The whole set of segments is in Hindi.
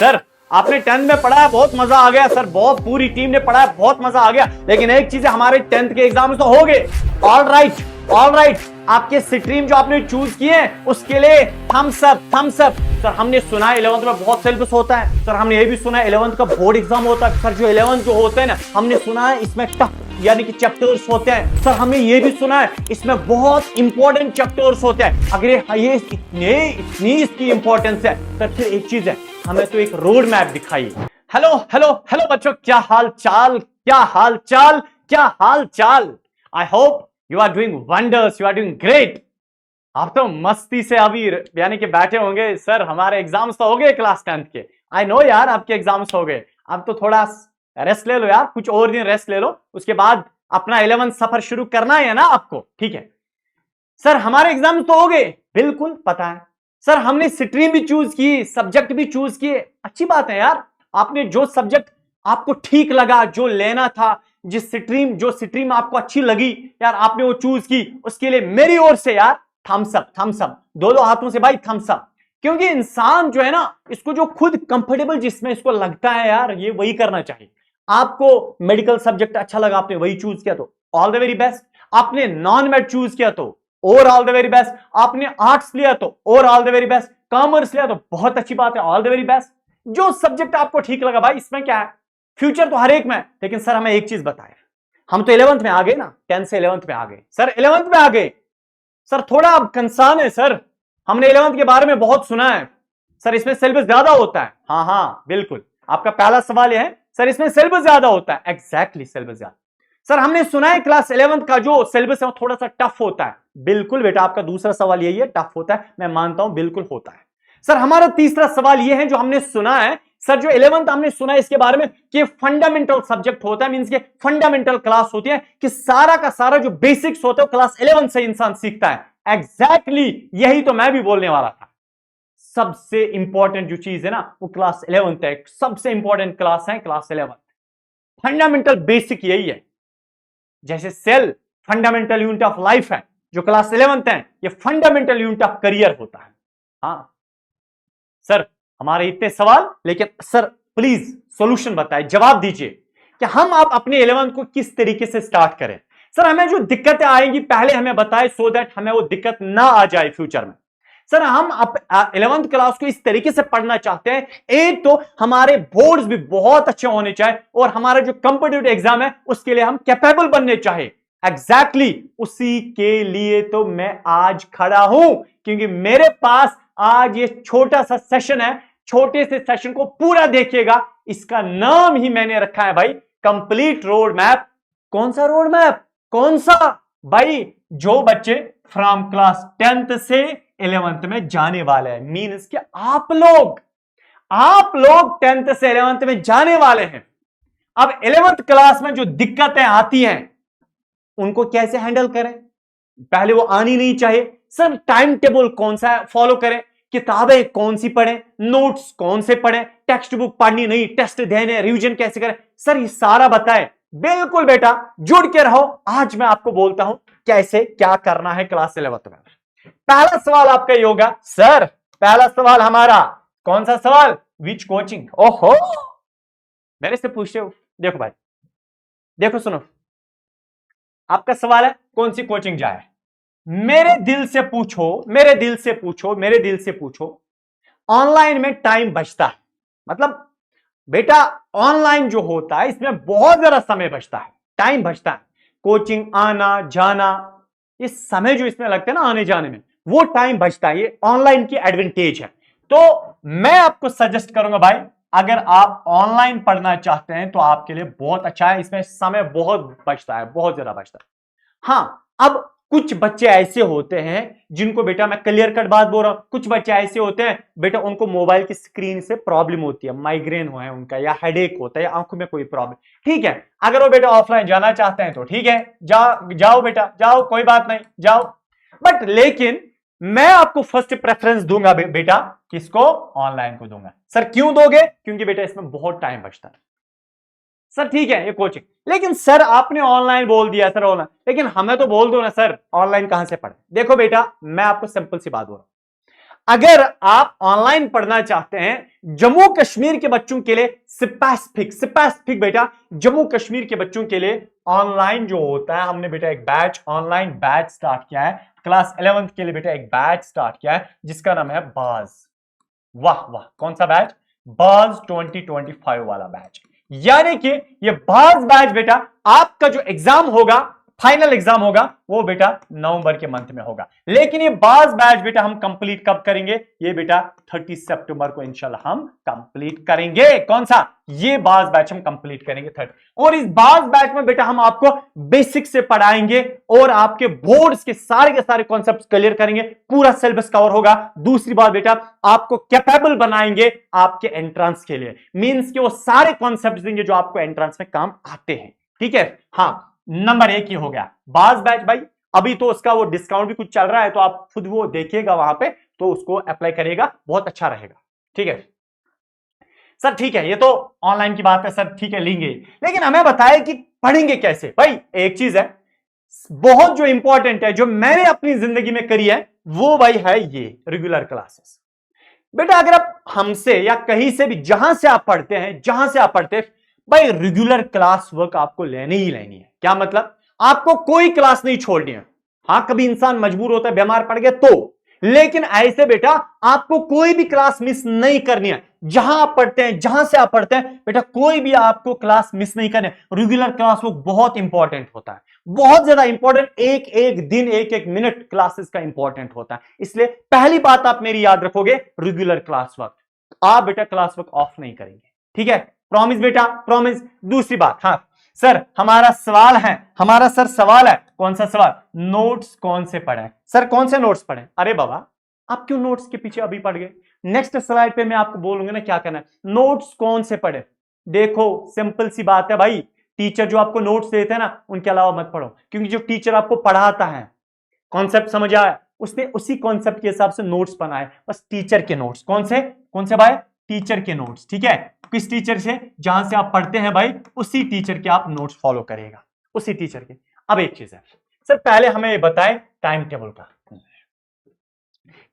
सर आपने 10th में पढ़ा है, बहुत मजा आ गया सर, बहुत पूरी टीम ने पढ़ा है, बहुत मजा आ गया, लेकिन एक चीज है, हमारे 10th के एग्जाम तो हो गए। ऑल राइट, आपके स्ट्रीम जो आपने चूज किए हैं उसके लिए थम्स अप। सर हमने सुना है 11th में बहुत सिलेबस होता है, सर हमने ये भी सुना है 11th का बोर्ड एग्जाम होता है। सर जो 11th जो होते हैं ना, हमने सुना है इसमें टफ यानी कि चैप्टर्स होते हैं। सर हमने ये भी सुना है इसमें बहुत इंपॉर्टेंट चैप्टर्स होते हैं। अगर ये इतनी इसकी इंपॉर्टेंस है, सर फिर एक चीज है, हमें तो एक रोड मैप दिखाइए। हेलो बच्चों, क्या हाल चाल। I hope you are doing wonders, you are doing great. आप तो मस्ती से अभी यानी कि बैठे होंगे। सर हमारे एग्जाम्स तो हो गए क्लास 10th के। आई नो यार, आपके एग्जाम्स हो गए, अब तो थोड़ा रेस्ट ले लो यार, कुछ और दिन रेस्ट ले लो, उसके बाद अपना 11th सफर शुरू करना है ना आपको, ठीक है। सर हमारे एग्जाम तो हो गए, बिल्कुल पता है सर, हमने स्ट्रीम भी चूज की, सब्जेक्ट भी चूज किए, अच्छी बात है यार। आपने जो सब्जेक्ट आपको ठीक लगा, जो लेना था, जो स्ट्रीम आपको अच्छी लगी यार, आपने वो चूज की, उसके लिए मेरी ओर से यार थम्स अप, दो हाथों से भाई थम्स अप। क्योंकि इंसान जो है ना, इसको जो खुद कंफर्टेबल जिसमें इसको लगता है यार, ये वही करना चाहिए। आपको मेडिकल सब्जेक्ट अच्छा लगा, आपने वही चूज किया तो ऑल द वेरी बेस्ट। आपने नॉन मेड चूज किया तो और ऑल द वेरी बेस्ट। आपने आर्ट्स लिया तो और all the very best. Commerce लिया तो बहुत अच्छी बात है, ऑल द वेरी बेस्ट। जो सब्जेक्ट आपको ठीक लगा भाई, इसमें क्या है, फ्यूचर तो हर एक में। लेकिन सर हमें एक चीज बताए, हम तो 11th में आ गए ना, 10th से 11th में आ गए सर, 11th में आ गए सर, थोड़ा अब कंसर्न है सर। हमने 11th के बारे में बहुत सुना है सर, इसमें सिलेबस ज्यादा होता है। हाँ बिल्कुल, आपका पहला सवाल यह है सर, इसमें सिलेबस ज्यादा होता है। एग्जैक्टली सिलेबस ज्यादा। सर हमने सुना है क्लास 11th का जो सिलेबस है वो थोड़ा सा टफ होता है। बिल्कुल बेटा, आपका दूसरा सवाल यही है, टफ होता है, मैं मानता हूं बिल्कुल होता है। सर हमारा तीसरा सवाल यह है, जो हमने सुना है सर, जो 11th हमने सुना है इसके बारे में कि फंडामेंटल सब्जेक्ट होता है, मींस के फंडामेंटल क्लास होती है, कि सारा का सारा जो बेसिक्स होता है क्लास 11th से इंसान सीखता है। एग्जैक्टली यही तो मैं भी बोलने वाला था। सबसे इंपॉर्टेंट जो चीज है ना, वो क्लास 11th है, सबसे इंपॉर्टेंट क्लास है क्लास 11th। फंडामेंटल बेसिक यही है। जैसे cell fundamental unit of life है, जो क्लास 11th है, ये फंडामेंटल यूनिट ऑफ करियर होता है। हाँ सर, हमारे इतने सवाल, लेकिन सर प्लीज सॉल्यूशन बताएं, जवाब दीजिए कि हम आप अपने 11th को किस तरीके से स्टार्ट करें। सर हमें जो दिक्कतें आएंगी पहले हमें बताएं, सो दैट हमें वो दिक्कत ना आ जाए फ्यूचर में। सर हम 11th क्लास को इस तरीके से पढ़ना चाहते हैं, एक तो हमारे बोर्ड्स भी बहुत अच्छे होने चाहिए, और हमारा जो कॉम्पिटिटिव एग्जाम है उसके लिए हम कैपेबल बनने चाहिए। एग्जैक्टली उसी के लिए तो मैं आज खड़ा हूं, क्योंकि मेरे पास आज ये छोटा सा सेशन है। छोटे से सेशन को पूरा देखिएगा, इसका नाम ही मैंने रखा है भाई, कंप्लीट रोड मैप। कौन सा रोड मैप, कौन सा भाई, जो बच्चे फ्रॉम क्लास 10th से 11th में जाने वाले हैं, मीन्स कि आप लोग 10th से 11th में जाने वाले हैं। अब 11th क्लास में जो दिक्कतें आती हैं उनको कैसे हैंडल करें, पहले वो आनी नहीं चाहिए। सर टाइम टेबल कौन सा फॉलो करें, किताबें कौन सी पढ़ें, नोट्स कौन से पढ़ें, टेक्स्ट बुक पढ़नी नहीं, टेस्ट देने, रिवीजन कैसे करें, सर ये सारा बताएं। बिल्कुल बेटा, जुड़ के रहो, आज मैं आपको बोलता हूं कैसे क्या करना है क्लास 11th में। पहला सवाल आपका ये होगा, सर पहला सवाल हमारा कौन सा सवाल, विच कोचिंग। ओहो, मेरे से पूछते हो, देखो भाई, देखो सुनो, आपका सवाल है कौन सी कोचिंग जाए। मेरे दिल से पूछो, ऑनलाइन में टाइम बचता है, मतलब बेटा ऑनलाइन जो होता है इसमें बहुत ज्यादा समय बचता है, टाइम बचता है। कोचिंग आना जाना, ये समय जो इसमें लगता है ना आने जाने में, वो टाइम बचता है, ये ऑनलाइन की एडवांटेज है। तो मैं आपको सजेस्ट करूंगा भाई, अगर आप ऑनलाइन पढ़ना चाहते हैं तो आपके लिए बहुत अच्छा है, इसमें समय बहुत बचता है, बहुत ज्यादा बचता है। हाँ, अब कुछ बच्चे ऐसे होते हैं जिनको, बेटा मैं क्लियर कट बात बोल रहा हूं, कुछ बच्चे ऐसे होते हैं बेटा उनको मोबाइल की स्क्रीन से प्रॉब्लम होती है, माइग्रेन हो है उनका, या हेडेक होता है, या आंखों में कोई प्रॉब्लम, ठीक है। अगर वो बेटा ऑफलाइन जाना चाहते हैं तो ठीक है, जाओ बेटा जाओ, कोई बात नहीं, जाओ। बट लेकिन मैं आपको फर्स्ट प्रेफरेंस दूंगा बेटा, किसको, ऑनलाइन को दूंगा। सर क्यों दोगे, क्योंकि बेटा इसमें बहुत टाइम बचता है। सर ठीक है ये कोचिंग, लेकिन सर आपने ऑनलाइन बोल दिया सर ऑनलाइन, लेकिन हमें तो बोल दो ना सर ऑनलाइन कहां से पढ़े। देखो बेटा मैं आपको सिंपल सी बात बोल रहा हूं, अगर आप ऑनलाइन पढ़ना चाहते हैं जम्मू कश्मीर के बच्चों के लिए स्पेसिफिक बेटा जम्मू कश्मीर के बच्चों के लिए ऑनलाइन जो होता है, हमने बेटा एक बैच ऑनलाइन बैच स्टार्ट किया है क्लास 11th के लिए बेटा एक बैच स्टार्ट किया है जिसका नाम है बाज। वाह वाह, कौन सा बैच? बाज 2025 वाला बैच। यानी कि ये बाज बैच बेटा आपका जो एग्जाम होगा, फाइनल एग्जाम होगा, वो बेटा नवंबर के मंथ में होगा। लेकिन ये बाज बैच बेटा हम कंप्लीट कब करेंगे? ये बेटा 30 सितंबर को इंशाल्लाह हम कंप्लीट करेंगे। कौन सा? ये बाज बैच हम कंप्लीट करेंगे 30। और इस बाज बैच में बेटा हम आपको बेसिक से पढ़ाएंगे और आपके बोर्ड्स के सारे कॉन्सेप्ट्स क्लियर करेंगे, पूरा सिलेबस कवर होगा। दूसरी बात बेटा आपको कैपेबल बनाएंगे आपके एंट्रेंस के लिए, मींस कि वो सारे कॉन्सेप्ट्स देंगे जो आपको एंट्रेंस में काम आते हैं। ठीक है, हाँ, नंबर 1 ही हो गया बाज बैच भाई। अभी तो उसका वो डिस्काउंट भी कुछ चल रहा है, तो आप खुद वो देखिएगा वहां पे, तो उसको अप्लाई करिएगा, बहुत अच्छा रहेगा। ठीक है सर, ठीक है, ये तो ऑनलाइन की बात है सर, ठीक है लेंगे, लेकिन हमें बताए कि पढ़ेंगे कैसे। भाई एक चीज है बहुत जो इंपॉर्टेंट है, जो मैंने अपनी जिंदगी में करी है, वो भाई है ये रेगुलर क्लासेस। बेटा अगर आप हमसे या कहीं से भी जहां से आप पढ़ते हैं भाई रेगुलर क्लास वर्क आपको लेनी ही लेनी है। क्या मतलब? आपको कोई क्लास नहीं छोड़नी है। हाँ, कभी इंसान मजबूर होता है, बीमार पड़ गया तो, लेकिन ऐसे बेटा आपको कोई भी क्लास मिस नहीं करनी है। जहां आप पढ़ते हैं, जहां से आप पढ़ते हैं बेटा, कोई भी आपको क्लास मिस नहीं करनी है। रेगुलर क्लास वर्क बहुत इंपॉर्टेंट होता है, बहुत ज्यादा इंपॉर्टेंट। एक एक दिन, एक एक मिनट क्लासेस का इंपॉर्टेंट होता है। इसलिए पहली बात आप मेरी याद रखोगे, रेगुलर क्लास वर्क। आप बेटा क्लास वर्क ऑफ नहीं करेंगे, ठीक है? प्रॉमिस बेटा, प्रॉमिस। दूसरी बात, हाँ सर हमारा सवाल है, कौन सा सवाल? नोट्स कौन से पढ़े? सर कौन से नोट्स पढ़े? अरे बाबा आप क्यों नोट्स के पीछे अभी पढ़ गए? नेक्स्ट स्लाइड पे मैं आपको बोलूंगा ना क्या करना है। नोट्स कौन से पढ़े? देखो सिंपल सी बात है भाई, टीचर जो आपको नोट्स देते हैं ना, उनके अलावा मत पढ़ो, क्योंकि जो टीचर आपको पढ़ाता है, कॉन्सेप्ट समझ आया, उसने उसी कॉन्सेप्ट के हिसाब से नोट्स बनाए, बस टीचर के नोट्स। कौन से भाई? टीचर के नोट्स। ठीक है, किस टीचर से? जहां से आप पढ़ते हैं भाई, उसी टीचर के आप नोट्स फॉलो करेगा, उसी टीचर के। अब एक चीज है सर, पहले हमें बताएं टाइम टेबल का।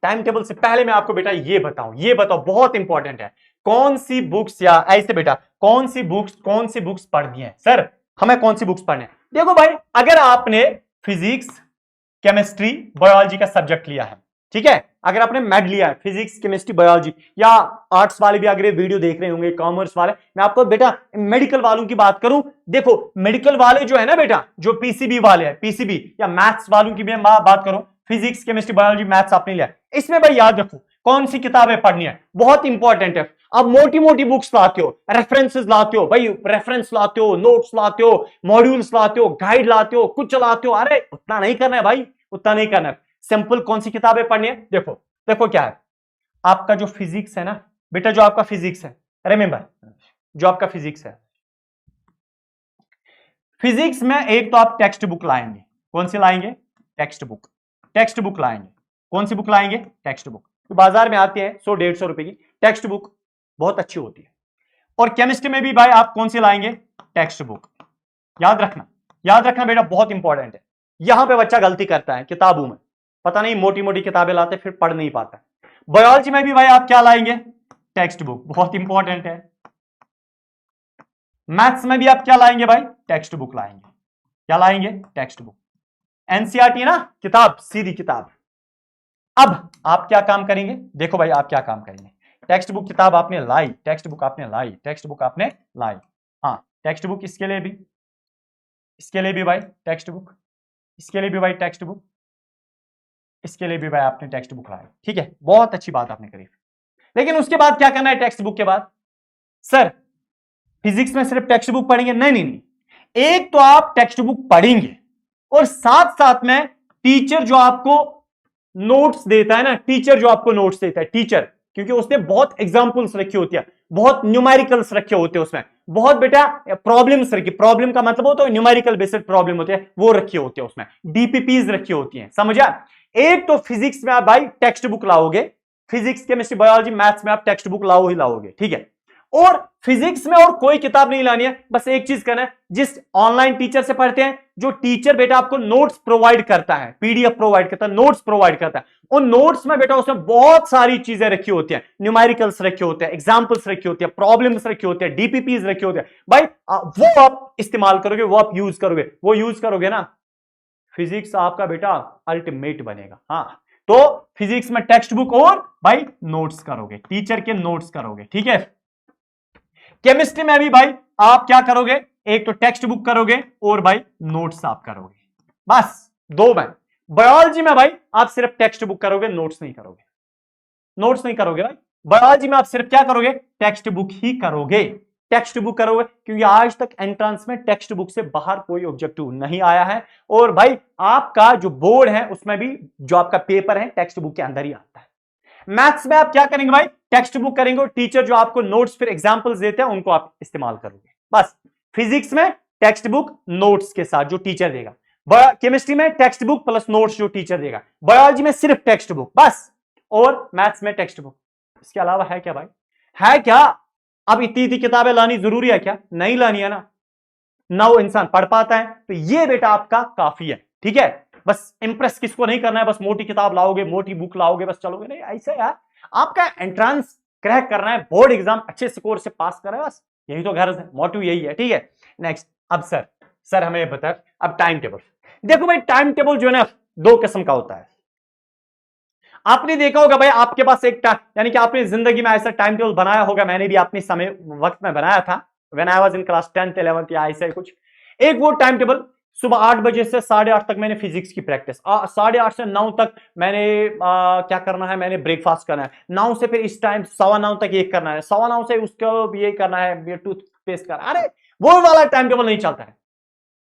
टाइम टेबल से पहले मैं आपको बेटा ये बताओ बहुत इंपॉर्टेंट है, कौन सी बुक्स, या ऐसे बेटा कौन सी बुक्स पढ़नी है। सर हमें कौन सी बुक्स पढ़नी है? देखो भाई, अगर आपने फिजिक्स, केमिस्ट्री, बायोलॉजी का सब्जेक्ट लिया है, ठीक है, अगर आपने मैड लिया है फिजिक्स, केमिस्ट्री, बायोलॉजी, या आर्ट्स वाले भी अगर ये वीडियो देख रहे होंगे, कॉमर्स वाले, मैं आपको बेटा मेडिकल वालों की बात करूं, देखो मेडिकल वाले जो है ना बेटा, जो पीसीबी वाले हैं, पीसीबी या मैथ्स वालों की भी मैं बात करूं, फिजिक्स, केमिस्ट्री, बायोलॉजी, मैथ्स आपने लिया, इसमें भाई याद रखो कौन सी किताबें पढ़नी है, बहुत इंपॉर्टेंट है। अब मोटी मोटी बुक्स लाते हो, रेफरेंसेस लाते हो भाई, रेफरेंस लाते हो, नोट्स लाते हो, मॉड्यूल्स लाते हो, गाइड लाते हो, कुछ लाते हो, अरे उतना नहीं करना है भाई, उतना नहीं करना है। सिंपल कौन सी किताबें पढ़नी है? देखो क्या है, आपका जो फिजिक्स है ना बेटा, जो आपका फिजिक्स है, रिमेंबर जो आपका फिजिक्स है, फिजिक्स में एक तो आप टेक्स्ट बुक लाएंगे। कौन सी लाएंगे? टेक्स्ट बुक लाएंगे। कौन सी बुक लाएंगे? Text book. तो बाजार में आती है 100-150 रुपए की टेक्स्ट बुक, बहुत अच्छी होती है। और केमिस्ट्री में भी भाई आप कौन सी लाएंगे? Text book. याद रखना बेटा, बहुत इंपॉर्टेंट है। यहां पे बच्चा गलती करता है किताबों में, पता नहीं मोटी मोटी किताबें लाते फिर पढ़ नहीं पाता। बायोलॉजी में भी भाई आप क्या लाएंगे? टेक्स्ट बुक, बहुत इंपॉर्टेंट है। मैथ्स में भी आप क्या लाएंगे भाई? टेक्स्ट बुक लाएंगे। क्या लाएंगे? Text book. एनसीईआरटी ना किताब, सीधी किताब। अब आप क्या काम करेंगे? देखो भाई आप क्या काम करेंगे, टेक्स्ट बुक किताब आपने लाई, टेक्स्ट बुक आपने लाई, हाँ टेक्स्ट बुक, इसके लिए भी भाई टेक्स्ट बुक, इसके लिए भी भाई टेक्स्ट बुक, इसके लिए भी भाई आपने टेक्स्ट बुक लाया। ठीक है, बहुत अच्छी बात आपने करी। लेकिन उसके बाद क्या करना है? टेक्स्ट बुक के बाद सर फिजिक्स में सिर्फ टेक्स्ट बुक पढ़ेंगे? नहीं, एक तो आप टेक्स्ट बुक पढ़ेंगे और साथ साथ में टीचर जो आपको नोट्स देता है ना, टीचर क्योंकि उसने बहुत एग्जांपल्स रखी होती है, बहुत न्यूमेरिकल्स रखे होते हैं उसमें, बहुत बेटा प्रॉब्लम्स रखी, प्रॉब्लम का मतलब होता है न्यूमेरिकल बेस्ड प्रॉब्लम होते हैं, वो रखी होती है उसमें, डीपीपीज रखी होती हैं, समझा? एक तो फिजिक्स में आप भाई टेक्स्ट बुक लाओगे, फिजिक्स, केमिस्ट्री, बायोलॉजी, मैथ्स में आप टेक्स्ट बुक लाओगे, ठीक है। और फिजिक्स में और कोई किताब नहीं लानी है, बस एक चीज करना है, जिस ऑनलाइन टीचर से पढ़ते हैं, जो टीचर बेटा आपको नोट्स प्रोवाइड करता है, पीडीएफ प्रोवाइड करता है, नोट्स प्रोवाइड करता है, उन नोट्स में बेटा उसमें बहुत सारी चीजें रखी होती हैं, न्यूमेरिकल्स रखे होते हैं, एग्जांपल्स रखी होती है, प्रॉब्लम्स रखे होते हैं, डीपीपीज रखे होते हैं। भाई वो आप इस्तेमाल करोगे, वो आप यूज करोगे, वो यूज करोगे ना, फिजिक्स आपका बेटा अल्टीमेट बनेगा। हाँ, तो फिजिक्स में टेक्स्ट बुक और भाई नोट्स करोगे, टीचर के नोट्स करोगे, ठीक है। केमिस्ट्री में भी भाई आप क्या करोगे, एक तो टेक्स्ट बुक करोगे और भाई नोट्स आप करोगे, बस दो में। बायोलॉजी में भाई आप सिर्फ टेक्स्ट बुक करोगे, नोट्स नहीं करोगे, नोट्स नहीं करोगे भाई। बायोलॉजी में आप सिर्फ क्या करोगे, टेक्स्ट बुक ही करोगे, टेक्स्ट बुक करोगे, क्योंकि आज तक एंट्रेंस में टेक्स्ट बुक से बाहर कोई ऑब्जेक्टिव नहीं आया है। और भाई आपका जो बोर्ड है उसमें भी जो आपका पेपर है टेक्स्ट बुक के अंदर ही आता है। मैथ्स में आप क्या करेंगे भाई, टेक्स्ट बुक करेंगे और टीचर जो आपको नोट्स फिर एग्जांपल्स देते हैं उनको आप इस्तेमाल करोगे, बस। फिजिक्स में टेक्स्ट बुक नोट्स के साथ जो टीचर देगा, केमिस्ट्री में टेक्स्ट बुक प्लस नोट्स जो टीचर देगा, बायोलॉजी में सिर्फ टेक्स्ट बुक बस, और मैथ्स में टेक्स्ट बुक। इसके अलावा है क्या भाई, है क्या? अब इतनी किताबें लानी जरूरी है क्या? नहीं लानी है ना वो इंसान पढ़ पाता है, तो ये बेटा आपका काफी है, ठीक है। बस इंप्रेस किसको नहीं करना है, बस मोटी किताब लाओगे, मोटी बुक लाओगे, बस चलोगे नहीं, ऐसे यार आपका एंट्रेंस क्रैक करना है, बोर्ड एग्जाम अच्छे स्कोर से पास करें, बस यही तो गर्ज है, मोटिव यही है, ठीक है। नेक्स्ट, अब सर हमें बता, अब टाइम टेबल देखो भाई, टाइम टेबल जो है ना दो किस्म का होता है। आपने देखा होगा भाई, आपके पास एक यानी कि आपने जिंदगी में ऐसा टाइम टेबल बनाया होगा, मैंने भी अपने समय वक्त में बनाया था, when I was in class 10th 11th या ऐसा कुछ। एक वो टाइम टेबल, सुबह 8 बजे से 8:30 तक मैंने फिजिक्स की प्रैक्टिस, 8:30 से 9 तक मैंने क्या करना है, मैंने ब्रेकफास्ट करना है, 9 से फिर इस टाइम 9:15 तक ये करना है, 9:15 से उसको ये करना है, टूथपेस्ट करना। अरे वो वाला टाइम टेबल नहीं चलता है।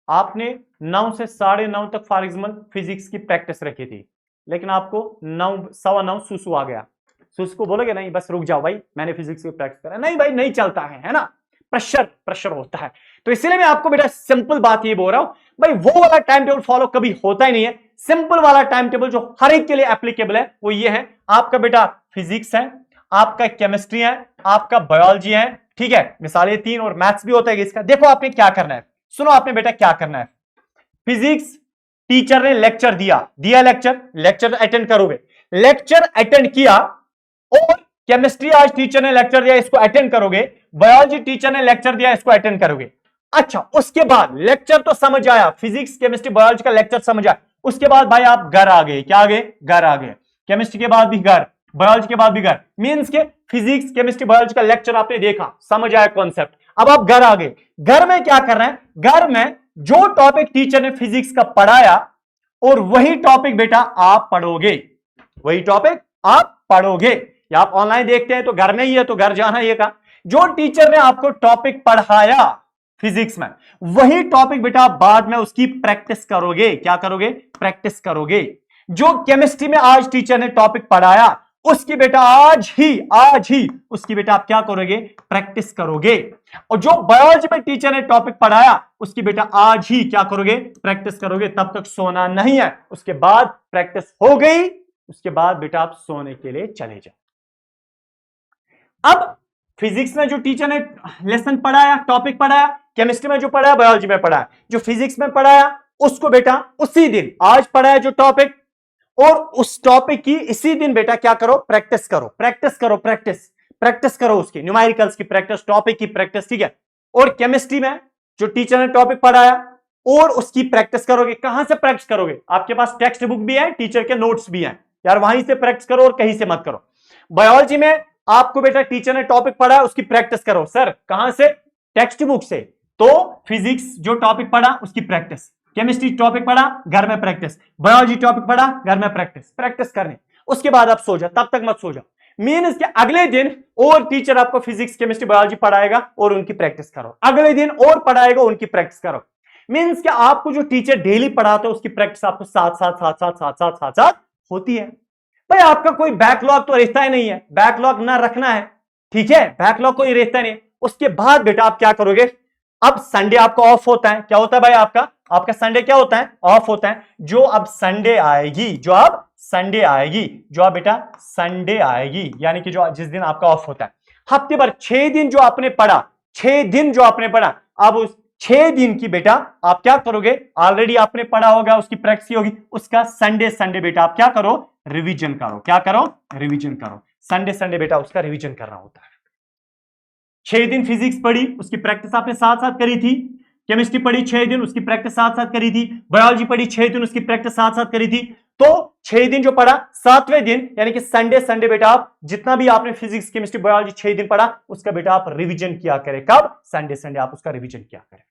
आपने 9 से 9:30 तक फॉर एग्जाम्पल फिजिक्स की प्रैक्टिस रखी थी, लेकिन आपको 9 9:15 सुसु आ गया, सुसु को बोलोगे नहीं बस रुक जाओ भाई, मैंने फिजिक्स की प्रैक्टिस करा, नहीं भाई नहीं चलता है ना, प्रेशर होता है। तो इसलिए मैं आपको बेटा सिंपल बात ये बोल रहा हूं भाई, वो वाला टाइम टेबल फॉलो कभी होता ही नहीं है। सिंपल वाला टाइम टेबल जो हर एक के लिए एप्लीकेबल है वो ये है, आपका बेटा फिजिक्स है, आपका केमिस्ट्री है, आपका बायोलॉजी है, ठीक है, मिसाल ये 3, और मैथ्स भी होता है इसका। देखो आपने क्या करना है, सुनो आपने बेटा क्या करना है, फिजिक्स टीचर ने लेक्चर दिया लेक्चर अटेंड करोगे, लेक्चर अटेंड किया, और केमिस्ट्री आज टीचर ने लेक्चर दिया, इसको अटेंड करोगे, बायोलॉजी टीचर ने लेक्चर दिया, इसको अटेंड करोगे। अच्छा, उसके बाद लेक्चर तो समझ आया, फिजिक्स केमिस्ट्री बायोलॉजी का लेक्चर समझ आया, उसके बाद भाई आप घर आ गए, क्या आ गए, घर आ गए, केमिस्ट्री के बाद भी घर, बायोलॉजी के बाद भी घर, मींस के फिजिक्स केमिस्ट्री बायोलॉजी का लेक्चर आपने देखा, समझ आया कॉन्सेप्ट, अब आप घर आ गए। घर में क्या करना है, घर में जो टॉपिक टीचर ने फिजिक्स का पढ़ाया और वही टॉपिक बेटा आप पढ़ोगे, वही टॉपिक आप पढ़ोगे, या आप ऑनलाइन देखते हैं तो घर में ही है तो घर जाना ये का, जो टीचर ने आपको टॉपिक पढ़ाया फिजिक्स में वही टॉपिक बेटा आप बाद में उसकी प्रैक्टिस करोगे, क्या करोगे, प्रैक्टिस करोगे। जो केमिस्ट्री में आज टीचर ने टॉपिक पढ़ाया उसकी बेटा आज ही उसकी बेटा आप क्या करोगे, प्रैक्टिस करोगे। और जो बायोलॉजी में टीचर ने टॉपिक पढ़ाया उसकी बेटा आज ही क्या करोगे, प्रैक्टिस करोगे। तब तक सोना नहीं है, उसके बाद प्रैक्टिस हो गई, उसके बाद बेटा आप सोने के लिए चले जाओ। अब फिजिक्स में जो टीचर ने लेसन पढ़ाया, टॉपिक पढ़ाया, केमिस्ट्री में जो पढ़ाया, बायोलॉजी में पढ़ाया, जो फिजिक्स में पढ़ाया उसको बेटा उसी दिन आज पढ़ाया जो टॉपिक, और उस टॉपिक की इसी दिन बेटा क्या करो, प्रैक्टिस करो, प्रैक्टिस करो उसकी न्यूमेरिकल्स की प्रैक्टिस, टॉपिक की प्रैक्टिस, ठीक है। और केमिस्ट्री में जो टीचर ने टॉपिक पढ़ाया और उसकी प्रैक्टिस करोगे। कहां से प्रैक्टिस करोगे, आपके पास टेक्स्ट बुक भी है, टीचर के नोट्स भी हैं यार, वहीं से प्रैक्टिस करो और कहीं से मत करो। बायोलॉजी में आपको बेटा टीचर ने टॉपिक पढ़ा उसकी प्रैक्टिस करो, सर कहां से, टेक्स्ट बुक से, तो फिजिक्स जो टॉपिक पढ़ा उसकी प्रैक्टिस, केमिस्ट्री टॉपिक पढ़ा घर में प्रैक्टिस, बायोलॉजी टॉपिक पढ़ा घर में प्रैक्टिस करने, उसके बाद आप सो जाओ, तब तक मत सो जाओ। मीन्स के अगले दिन और टीचर आपको फिजिक्स केमिस्ट्री बायोलॉजी पढ़ाएगा और उनकी प्रैक्टिस करो, अगले दिन और पढ़ाएगा उनकी प्रैक्टिस करो। मीन्स के आपको जो टीचर डेली पढ़ाते हैं उसकी प्रैक्टिस आपको साथ होती है। भाई आपका कोई बैकलॉग तो रहता ही नहीं है, बैकलॉग ना रखना है, ठीक है, बैकलॉग कोई रहता नहीं। उसके बाद बेटा आप क्या करोगे, अब संडे आपका ऑफ होता है, क्या होता है भाई आपका संडे क्या होता है, ऑफ होता है। जो अब संडे आएगी, जो अब संडे आएगी, जो अब बेटा संडे आएगी, यानी कि जो जिस दिन आपका ऑफ होता है, हफ्ते भर 6 दिन जो आपने पढ़ा, 6 दिन जो आपने पढ़ा, अब उस 6 दिन की बेटा आप क्या करोगे, ऑलरेडी आपने पढ़ा होगा, उसकी प्रैक्टिस होगी, उसका संडे संडे बेटा आप क्या करो, रिवीजन करो। क्या करो, रिवीजन करो। संडे संडे बेटा उसका रिवीजन करना होता है। 6 दिन फिजिक्स पढ़ी, उसकी प्रैक्टिस आपने साथ साथ करी थी। केमिस्ट्री पढ़ी 6 दिन, उसकी प्रैक्टिस साथ साथ करी थी। बायोलॉजी पढ़ी 6 दिन, उसकी प्रैक्टिस साथ साथ करी थी। तो 6 दिन जो पढ़ा, 7वें दिन यानी कि संडे संडे बेटा आप जितना भी आपने फिजिक्स केमिस्ट्री बायोलॉजी 6 दिन पढ़ा, उसका बेटा आप रिवीजन किया करें। कब, संडे संडे आप उसका रिवीजन किया करें।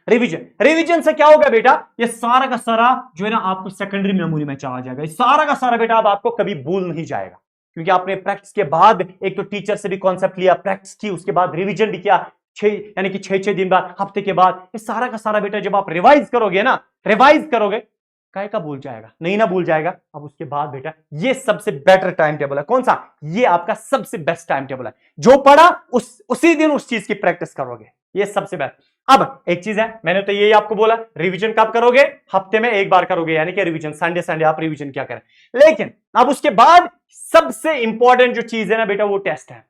रिवीजन, रिवीजन से क्या होगा बेटा, ये सारा का सारा जो है ना आपको सेकेंडरी मेमोरी में चला जाएगा। सारा का सारा बेटा अब आपको कभी भूल नहीं जाएगा, क्योंकि आपने प्रैक्टिस के बाद एक तो टीचर से भी कॉन्सेप्ट लिया, प्रैक्टिस की, उसके बाद रिवीजन भी किया, यानी कि 6 दिन बाद, हफ्ते के बाद, ये सारा का सारा बेटा जब आप रिवाइज करोगे ना, रिवाइज करोगे, काय का भूल जाएगा, नहीं ना भूल जाएगा। अब उसके बाद बेटा ये सबसे बेटर टाइम टेबल है। कौन सा, ये आपका सबसे बेस्ट टाइम टेबल है। जो पढ़ा उसी दिन उस चीज की प्रैक्टिस करोगे, ये सबसे बेस्ट। अब एक चीज है, मैंने तो यही आपको बोला, रिवीजन कब करोगे, हफ्ते में एक बार करोगे, यानी कि रिवीजन संडे संडे आप रिवीजन क्या करें। लेकिन अब उसके बाद सबसे इंपॉर्टेंट जो चीज है ना बेटा, वो टेस्ट है।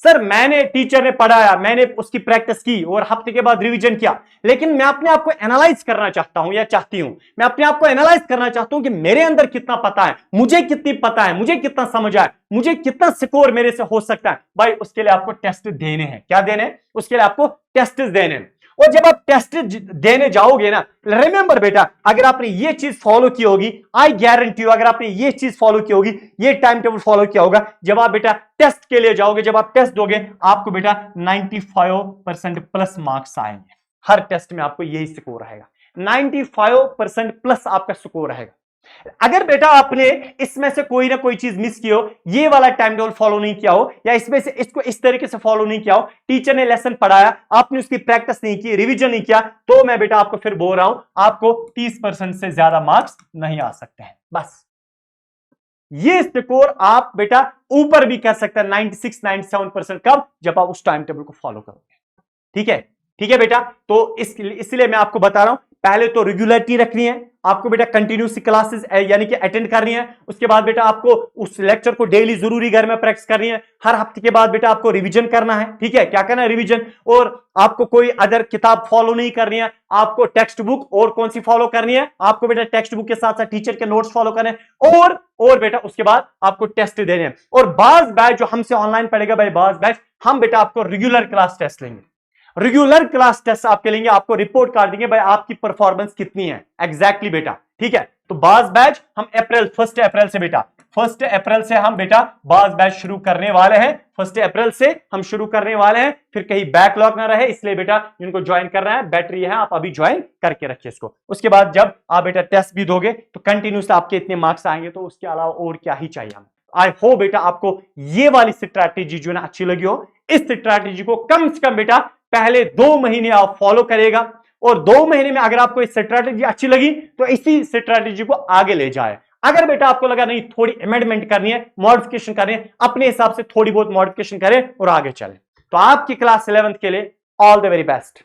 सर मैंने, टीचर ने पढ़ाया, मैंने उसकी प्रैक्टिस की और हफ्ते के बाद रिवीजन किया, लेकिन मैं अपने आप को एनालाइज करना चाहता हूं या चाहती हूं, मैं अपने आप को एनालाइज करना चाहता हूं कि मेरे अंदर कितना पता है, मुझे कितनी पता है, मुझे कितना समझ है, मुझे कितना स्कोर मेरे से हो सकता है। भाई उसके लिए आपको टेस्ट देने हैं। क्या देने हैं, उसके लिए आपको टेस्ट देने हैं। और जब आप टेस्ट देने जाओगे ना, रिमेंबर बेटा, अगर आपने ये चीज फॉलो की होगी, आई गारंटी, अगर आपने ये चीज फॉलो की होगी, ये टाइम टेबल फॉलो किया होगा, जब आप बेटा टेस्ट के लिए जाओगे, जब आप टेस्ट दोगे, आपको बेटा 95% प्लस मार्क्स आएंगे। हर टेस्ट में आपको यही स्कोर रहेगा, 95% प्लस आपका स्कोर रहेगा। अगर बेटा आपने इसमें से कोई ना कोई चीज मिस की हो, ये वाला टाइम टेबल फॉलो नहीं किया हो, या इसमें से इसको इस तरीके से फॉलो नहीं किया हो, टीचर ने लेसन पढ़ाया, आपने उसकी प्रैक्टिस नहीं की, रिवीजन नहीं किया, तो मैं बेटा आपको फिर बोल रहा हूं, आपको 30% से ज्यादा मार्क्स नहीं आ सकते हैं। बस ये स्कोर आप बेटा ऊपर भी कर सकते हैं, 96-97%। कब, जब आप उस टाइम टेबल को फॉलो करोगे। ठीक है, ठीक है बेटा। तो इसलिए मैं आपको बता रहा हूं, पहले तो रेगुलरिटी रखनी है आपको बेटा, कंटिन्यूस क्लासेस यानी कि अटेंड करनी है। उसके बाद बेटा आपको उस लेक्चर को डेली जरूरी घर में प्रैक्टिस करनी है। हर हफ्ते के बाद बेटा आपको रिवीजन करना है। ठीक है, क्या करना है, रिवीजन। और आपको कोई अदर किताब फॉलो नहीं करनी है, आपको टेक्स्ट बुक और कौन सी फॉलो करनी है, आपको बेटा टेक्स्ट बुक के साथ साथ टीचर के नोट्स फॉलो करने हैं। और बेटा उसके बाद आपको टेस्ट देने हैं। और बाज बैच जो हमसे ऑनलाइन पढ़ेगा भाई, बाज बैच हम बेटा आपको रेगुलर क्लास टेस्ट लेंगे, रेगुलर क्लास टेस्ट आपके लेंगे, आपको रिपोर्ट कार्ड देंगे भाई आपकी परफॉर्मेंस कितनी है एग्जैक्टली बेटा। ठीक है, तो बाज बैच हम 1 अप्रैल से बेटा, 1 अप्रैल से हम बेटा बाज बैच शुरू करने वाले हैं। 1 अप्रैल से हम शुरू करने वाले हैं, फिर कहीं बैकलॉग ना रहे, इसलिए बेटा जिनको ज्वाइन कर रहा है, बैटरी है, आप अभी ज्वाइन करके रखिए इसको। उसके बाद जब आप बेटा टेस्ट भी दोगे तो कंटिन्यूस आपके इतने मार्क्स आएंगे, तो उसके अलावा और क्या ही चाहिए हमें। आई होप बेटा आपको ये वाली स्ट्रैटेजी जो है ना अच्छी लगी हो। इस स्ट्रैटेजी को कम से कम बेटा पहले 2 महीने आप फॉलो करेगा, और 2 महीने में अगर आपको इस स्ट्रैटेजी अच्छी लगी तो इसी स्ट्रैटेजी को आगे ले जाए। अगर बेटा आपको लगा नहीं थोड़ी अमेंडमेंट करनी है, मॉडिफिकेशन करनी है, अपने हिसाब से थोड़ी बहुत मॉडिफिकेशन करें और आगे चले। तो आपकी क्लास 11th के लिए ऑल द वेरी बेस्ट।